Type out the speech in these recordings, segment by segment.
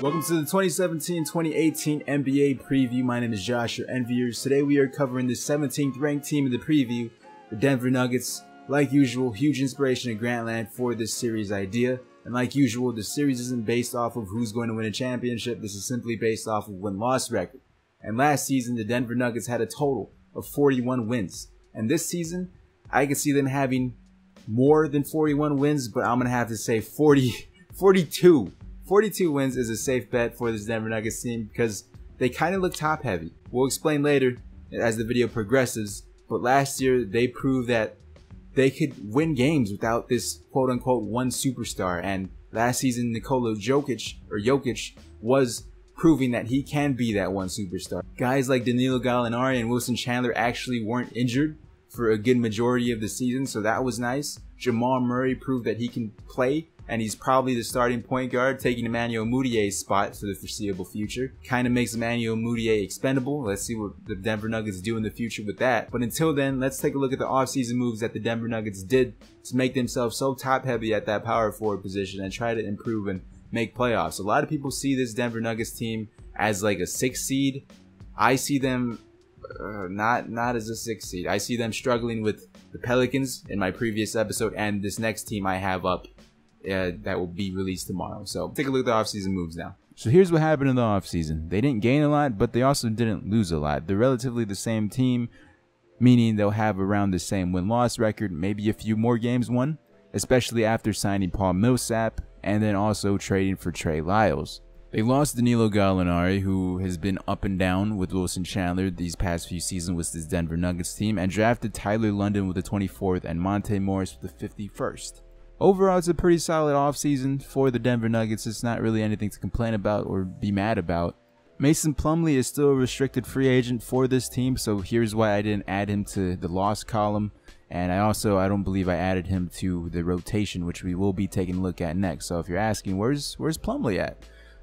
Welcome to the 2017-2018 NBA preview. My name is Josh, your Enviers. Today we are covering the 17th ranked team in the preview, the Denver Nuggets. Like usual, huge inspiration to Grantland for this series idea. And like usual, the series isn't based off of who's going to win a championship. This is simply based off of win-loss record. And last season, the Denver Nuggets had a total of 41 wins. And this season, I could see them having more than 41 wins, but I'm going to have to say 42. 42 wins is a safe bet for this Denver Nuggets team because they kind of look top heavy. We'll explain later as the video progresses, but last year they proved that they could win games without this quote unquote one superstar, and last season Nikola Jokic was proving that he can be that one superstar. Guys like Danilo Gallinari and Wilson Chandler actually weren't injured for a good majority of the season, so that was nice. Jamal Murray proved that he can play, and he's probably the starting point guard, taking Emmanuel Mudiay's spot for the foreseeable future. Kind of makes Emmanuel Mudiay expendable. Let's see what the Denver Nuggets do in the future with that. But until then, let's take a look at the offseason moves that the Denver Nuggets did to make themselves so top-heavy at that power forward position and try to improve and make playoffs. A lot of people see this Denver Nuggets team as like a 6th seed. I see them not as a 6th seed. I see them struggling with the Pelicans in my previous episode and this next team I have up that will be released tomorrow. So take a look at the offseason moves now. So here's what happened in the offseason. They didn't gain a lot, but they also didn't lose a lot. They're relatively the same team, meaning they'll have around the same win-loss record, maybe a few more games won, especially after signing Paul Millsap and then also trading for Trey Lyles. They lost Danilo Gallinari, who has been up and down with Wilson Chandler these past few seasons with this Denver Nuggets team, and drafted Tyler London with the 24th and Monte Morris with the 51st. Overall, it's a pretty solid offseason for the Denver Nuggets. It's not really anything to complain about or be mad about. Mason Plumlee is still a restricted free agent for this team, so here's why I didn't add him to the loss column. And I don't believe I added him to the rotation, which we will be taking a look at next. So if you're asking, where's Plumlee at?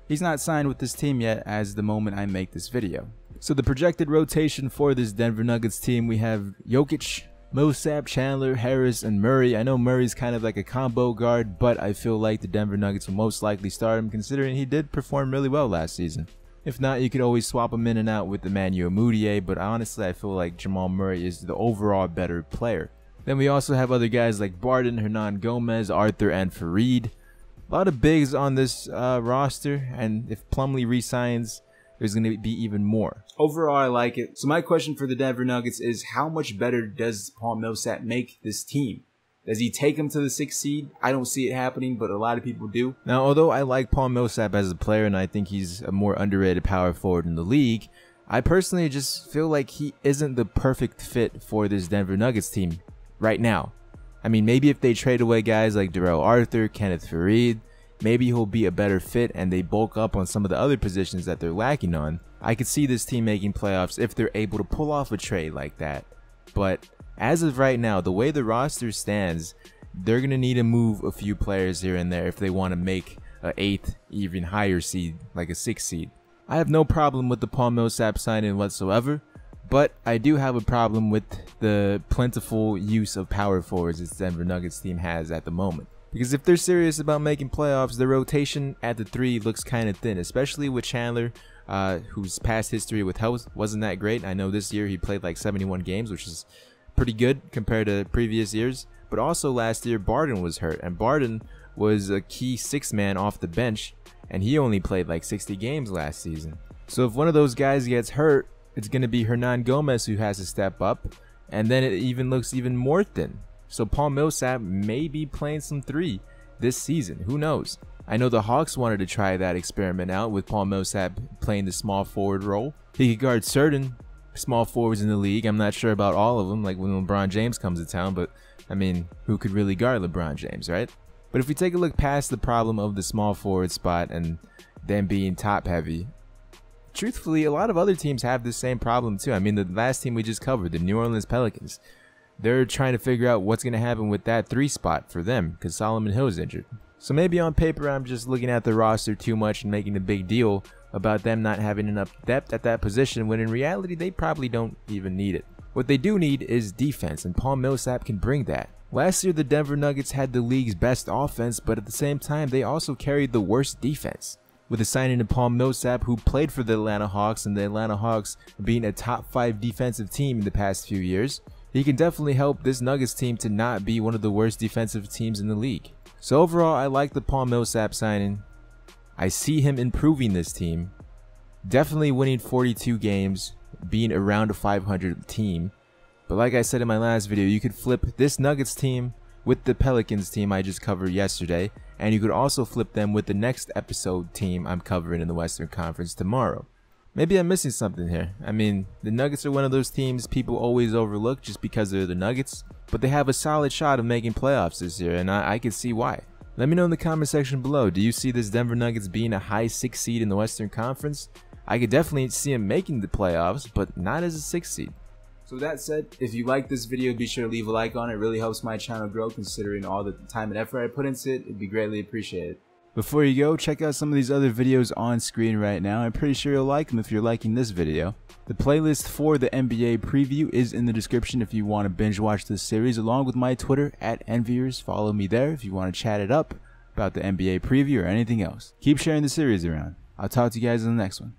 He's not signed with this team yet as the moment I make this video. So the projected rotation for this Denver Nuggets team, we have Jokic, Millsap, Chandler, Harris, and Murray. I know Murray's kind of like a combo guard, but I feel like the Denver Nuggets will most likely start him considering he did perform really well last season. If not, you could always swap him in and out with Emmanuel Mudiay, but honestly I feel like Jamal Murray is the overall better player. Then we also have other guys like Barton, Hernan Gomez, Arthur, and Fareed. A lot of bigs on this roster, and if Plumlee re-signs, there's going to be even more. Overall, I like it. So my question for the Denver Nuggets is, how much better does Paul Millsap make this team? Does he take him to the 6th seed? I don't see it happening, but a lot of people do. Now, although I like Paul Millsap as a player, and I think he's a more underrated power forward in the league, I personally just feel like he isn't the perfect fit for this Denver Nuggets team right now. I mean, maybe if they trade away guys like Darrell Arthur, Kenneth Fareed, maybe he'll be a better fit and they bulk up on some of the other positions that they're lacking on. I could see this team making playoffs if they're able to pull off a trade like that. But as of right now, the way the roster stands, they're going to need to move a few players here and there if they want to make an 8th, even higher seed, like a 6th seed. I have no problem with the Paul Millsap signing whatsoever, but I do have a problem with the plentiful use of power forwards this Denver Nuggets team has at the moment. Because if they're serious about making playoffs, the rotation at the 3 looks kind of thin, especially with Chandler, whose past history with health wasn't that great. I know this year he played like 71 games, which is pretty good compared to previous years. But also last year, Barton was hurt, and Barton was a key 6th man off the bench, and he only played like 60 games last season. So if one of those guys gets hurt, it's going to be Hernan Gomez who has to step up, and then it even looks even more thin. So Paul Millsap may be playing some 3 this season. Who knows? I know the Hawks wanted to try that experiment out with Paul Millsap playing the small forward role. He could guard certain small forwards in the league. I'm not sure about all of them, like when LeBron James comes to town, but I mean, who could really guard LeBron James, right? But if we take a look past the problem of the small forward spot and them being top heavy, truthfully, a lot of other teams have the same problem too. I mean, the last team we just covered, the New Orleans Pelicans, they're trying to figure out what's going to happen with that 3 spot for them because Solomon Hill is injured. So maybe on paper I'm just looking at the roster too much and making a big deal about them not having enough depth at that position when in reality they probably don't even need it. What they do need is defense, and Paul Millsap can bring that. Last year, the Denver Nuggets had the league's best offense, but at the same time, they also carried the worst defense. with the signing of Paul Millsap, who played for the Atlanta Hawks, and the Atlanta Hawks being a top 5 defensive team in the past few years, he can definitely help this Nuggets team to not be one of the worst defensive teams in the league. So overall, I like the Paul Millsap signing. I see him improving this team, definitely winning 42 games, being around a 500 team. But like I said in my last video, you could flip this Nuggets team with the Pelicans team I just covered yesterday, and you could also flip them with the next episode team I'm covering in the Western Conference tomorrow. Maybe I'm missing something here. I mean, the Nuggets are one of those teams people always overlook just because they're the Nuggets, but they have a solid shot of making playoffs this year, and I can see why. Let me know in the comment section below, do you see this Denver Nuggets being a high 6 seed in the Western Conference? I could definitely see them making the playoffs, but not as a 6 seed. So with that said, if you like this video, be sure to leave a like on it. It really helps my channel grow, considering all the time and effort I put into it. It'd be greatly appreciated. Before you go, check out some of these other videos on screen right now. I'm pretty sure you'll like them if you're liking this video. The playlist for the NBA preview is in the description if you want to binge watch this series, along with my Twitter @Enviers. Follow me there if you want to chat it up about the NBA preview or anything else. Keep sharing the series around. I'll talk to you guys in the next one.